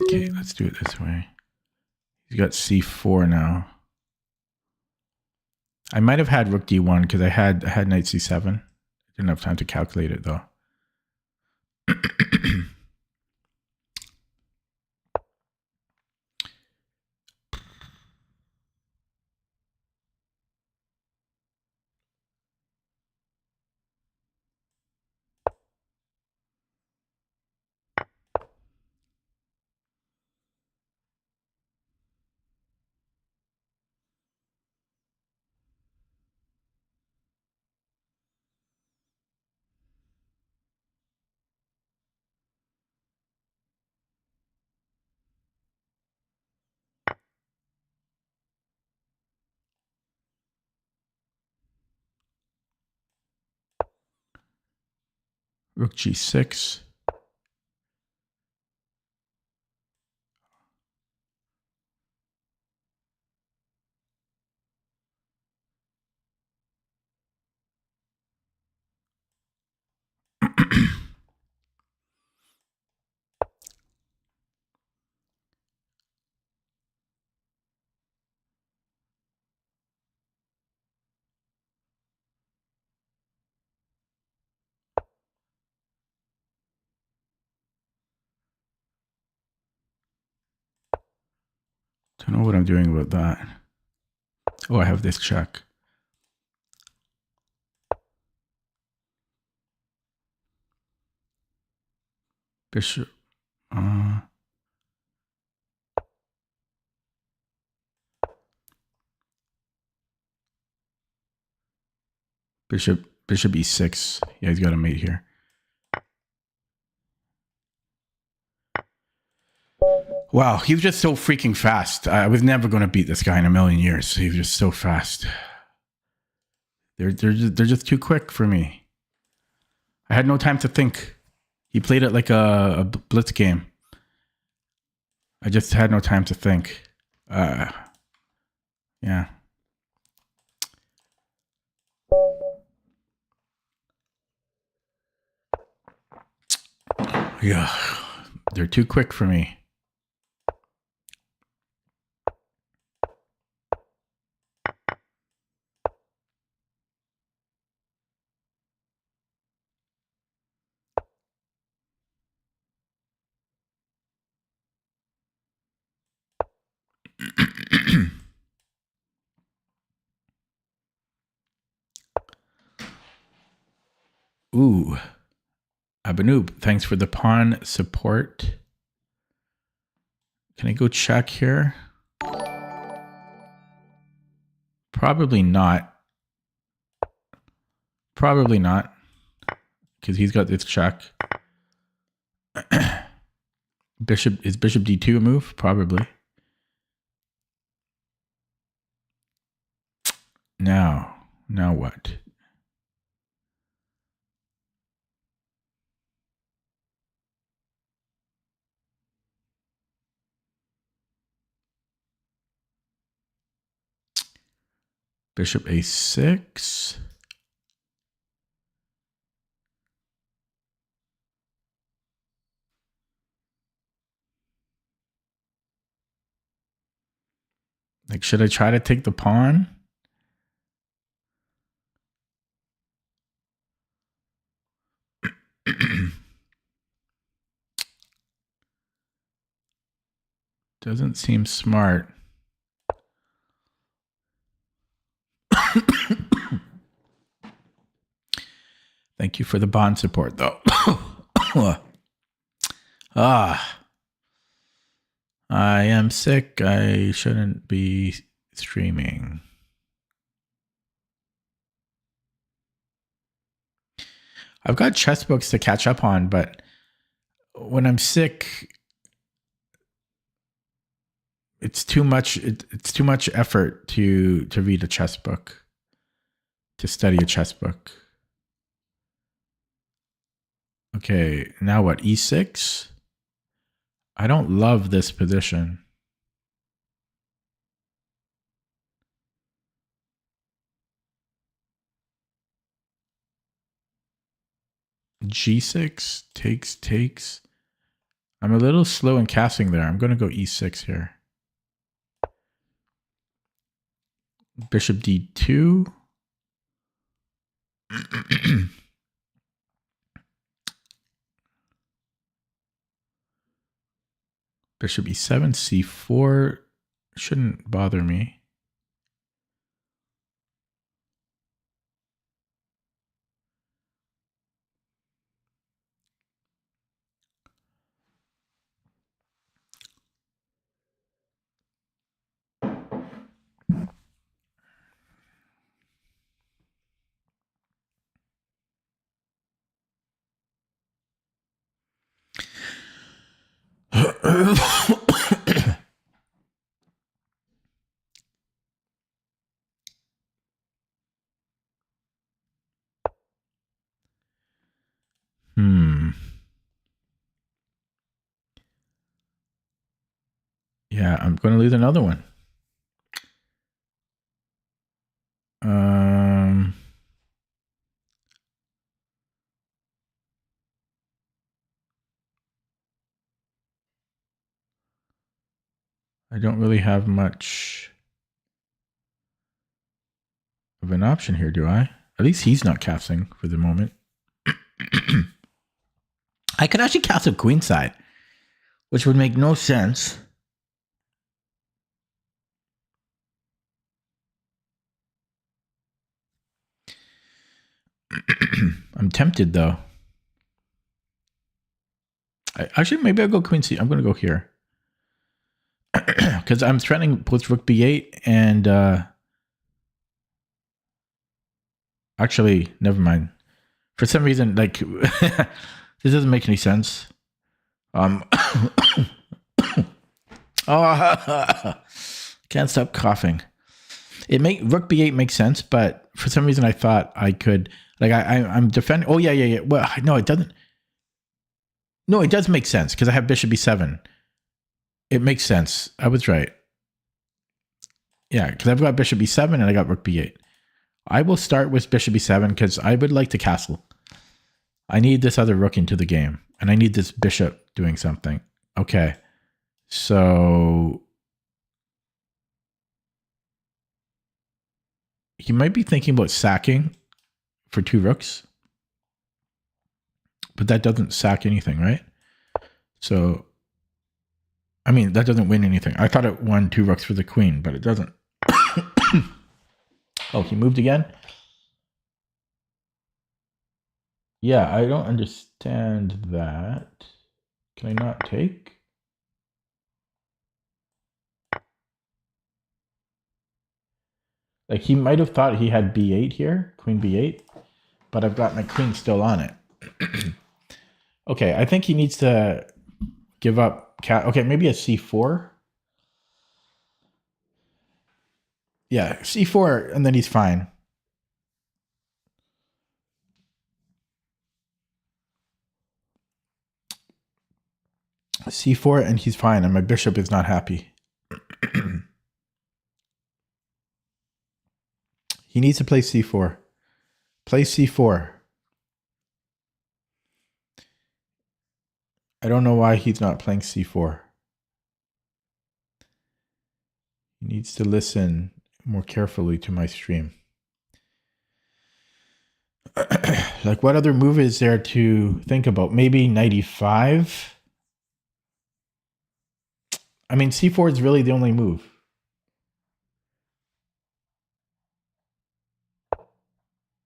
A: Okay, let's do it this way. He's got c4 now. I might have had rook d1 because I had knight c7. I didn't have time to calculate it, though. Rook g6. Don't know what I'm doing about that. Oh, I have this check. Bishop. Bishop e6. Yeah, he's got a mate here. Wow, he was just so freaking fast. I was never going to beat this guy in a million years. He was just so fast. They're just too quick for me. I had no time to think. He played it like a blitz game. I just had no time to think. Yeah. Yeah. They're too quick for me. Ooh. Abanoob, thanks for the pawn support. Can I go check here? Probably not. Probably not. Because he's got this check. Is bishop d2 a move? Probably. Now what? Bishop a6. Like, should I try to take the pawn? Doesn't seem smart. Thank you for the bond support, though. I am sick. I shouldn't be streaming. I've got chess books to catch up on, but when I'm sick, it's too much. It's too much effort to read a chess book, to study a chess book. Okay, now what? E6? I don't love this position. G6 takes. I'm a little slow in casting there. I'm going to go E6 here. Bishop D2. Bishop E7, C4 shouldn't bother me. Yeah, I'm going to lose another one. I don't really have much of an option here, do I? At least he's not casting for the moment. I could actually castle queenside, which would make no sense. I'm tempted, though. Actually, maybe I'll go queen c. I'm going to go here. Because I'm threatening both rook b8 and... actually, never mind. For some reason, like... this doesn't make any sense. Can't stop coughing. Rook b8 makes sense, but for some reason I thought I could... Like, I'm defending... Oh, yeah. Well, no, it doesn't... No, it does make sense, because I have bishop b7. It makes sense. I was right. Yeah, because I've got bishop b7 and I got rook b8. I will start with bishop b7, because I would like to castle. I need this other rook into the game, and I need this bishop doing something. Okay, so... He might be thinking about sacking for 2 rooks. But that doesn't sack anything, right? So I mean, that doesn't win anything. I thought it won 2 rooks for the queen, but it doesn't. Oh, he moved again? Yeah, I don't understand that. Can I not take? Like, he might have thought he had b8 here, queen b8, but I've got my queen still on it. Okay, I think he needs to give up cat. Okay, maybe a c4. Yeah, c4, and then he's fine. C4, and he's fine, and my bishop is not happy. He needs to play c4. Play c4. I don't know why he's not playing c4. He needs to listen more carefully to my stream. Like, what other move is there to think about? Maybe knight e5? I mean, c4 is really the only move.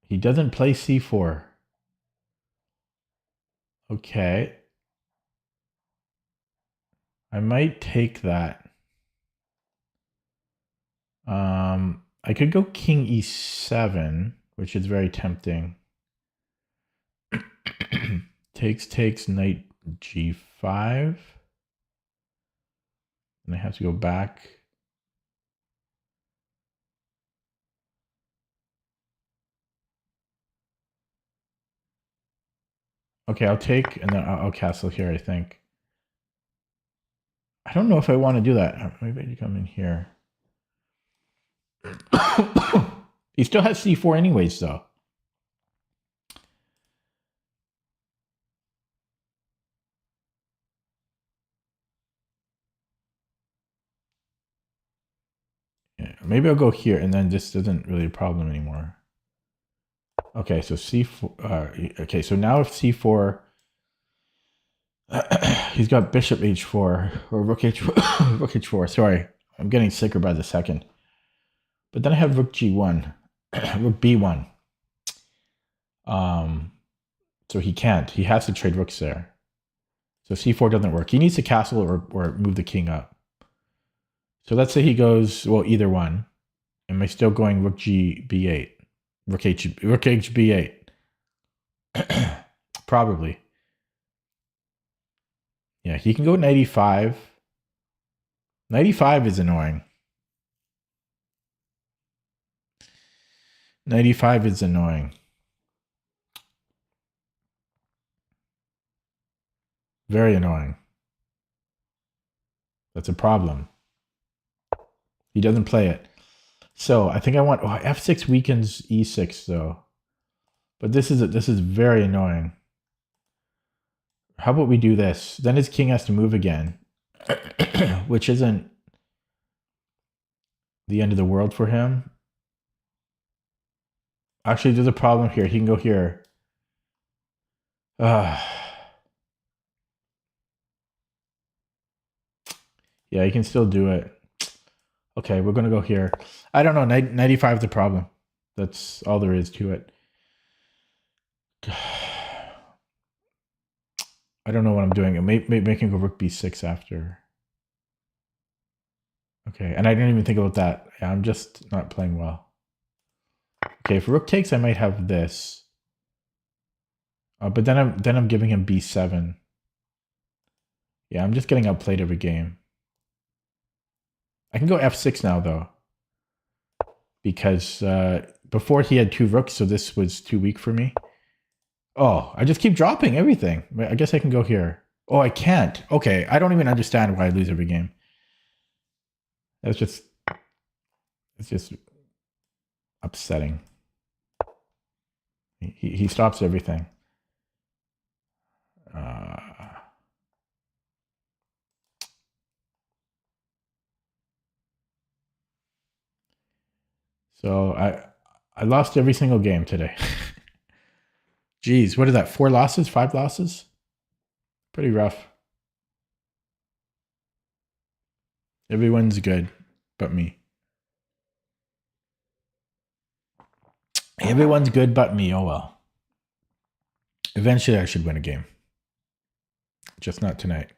A: He doesn't play c4. Okay. I might take that. I could go king e7, which is very tempting. takes knight g5. And I have to go back. Okay, I'll take, and then I'll castle here, I think. I don't know if I want to do that. Maybe I come in here. He still has c4 anyways, though. Yeah, maybe I'll go here, and then this isn't really a problem anymore. Okay, so c4. Okay, so now if c4, he's got bishop h4 or rook h4. Rook h4. Sorry, I'm getting sicker by the second. But then I have rook g1, rook b1. So he can't. He has to trade rooks there. So c4 doesn't work. He needs to castle or move the king up. So let's say he goes, well, either one. Am I still going rook g b8? Rook h b8? Probably. Yeah, he can go knight e5. Knight e5 is annoying. Knight e5 is annoying. Very annoying. That's a problem. He doesn't play it. So I think I want f6 weakens e6 though. But this is very annoying. How about we do this? Then his king has to move again, which isn't the end of the world for him. Actually, there's a problem here. He can go here. Yeah, he can still do it. Okay, we're going to go here. I don't know. 95 is the problem. That's all there is to it. I don't know what I'm doing. Making go rook b6 after. Okay, and I didn't even think about that. Yeah, I'm just not playing well. Okay, if rook takes, I might have this. But then I'm giving him b7. Yeah, I'm just getting outplayed every game. I can go f6 now, though. Because before he had 2 rooks, so this was too weak for me. Oh, I just keep dropping everything. I guess I can go here. Oh, I can't. Okay, I don't even understand why I lose every game. It's just upsetting. He stops everything. So I lost every single game today. Jeez, what is that? 4 losses? 5 losses? Pretty rough. Everyone's good but me. Everyone's good but me. Oh well. Eventually I should win a game. Just not tonight.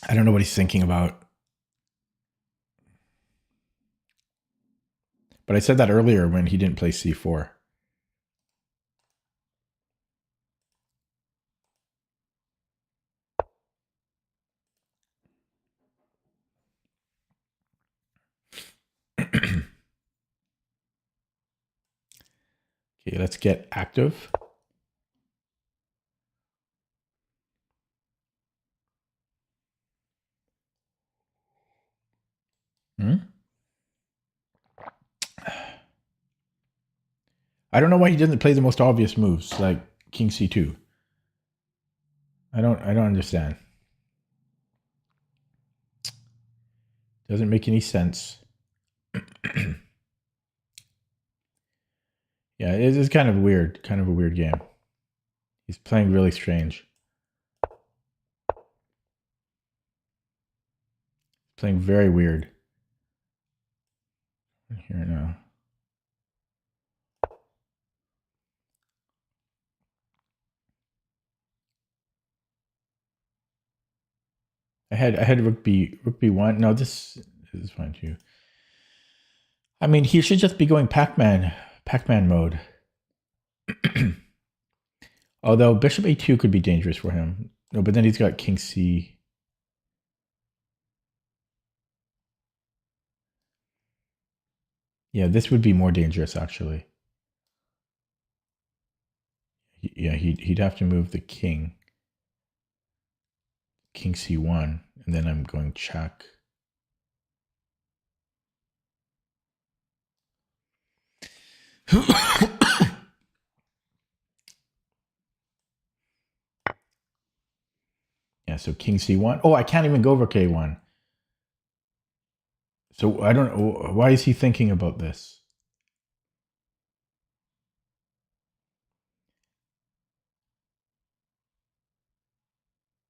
A: I don't know what he's thinking about. But I said that earlier when he didn't play c4. Okay, let's get active. I don't know why he doesn't play the most obvious moves like King C2. I don't understand. Doesn't make any sense. Yeah, it is kind of weird. Kind of a weird game. He's playing really strange. Playing very weird. Here now. I had rook b1. No, this is fine too. I mean, he should just be going Pac-Man mode. Although bishop a2 could be dangerous for him. No, but then he's got king c. Yeah, this would be more dangerous actually. Yeah, he'd have to move the king. King c1, and then I'm going check. Yeah, so king c1. Oh, I can't even go rook a1. So I don't know. Why is he thinking about this?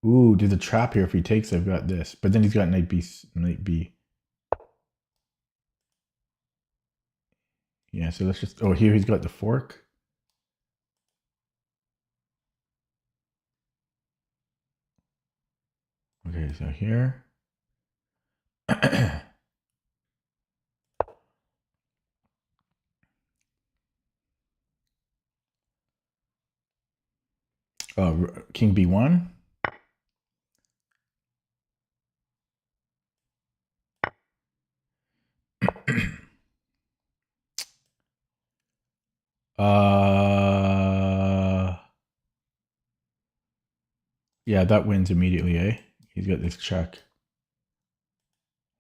A: Ooh, there's a trap here. If he takes, I've got this. But then he's got knight b. Yeah, so let's just... Oh, here he's got the fork. Okay, so here. Oh, king b1. Yeah, that wins immediately, eh? He's got this check.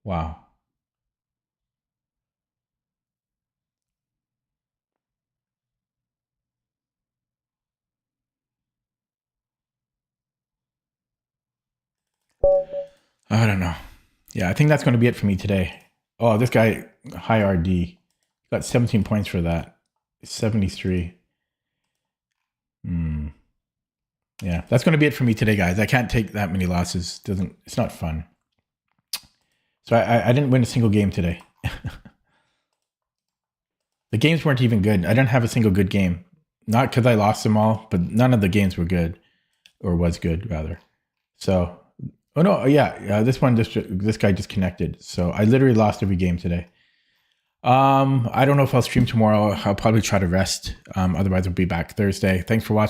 A: Wow. I don't know. Yeah, I think that's going to be it for me today. Oh, this guy, high RD. Got 17 points for that. 73. Yeah, that's going to be it for me today, guys. I can't take that many losses. It's not fun. So I didn't win a single game today. The games weren't even good. I didn't have a single good game. Not because I lost them all, but none of the games were good. Or was good, rather. So, oh no, yeah, this guy disconnected. So I literally lost every game today. I don't know if I'll stream tomorrow. I'll probably try to rest. Otherwise, I'll be back Thursday. Thanks for watching.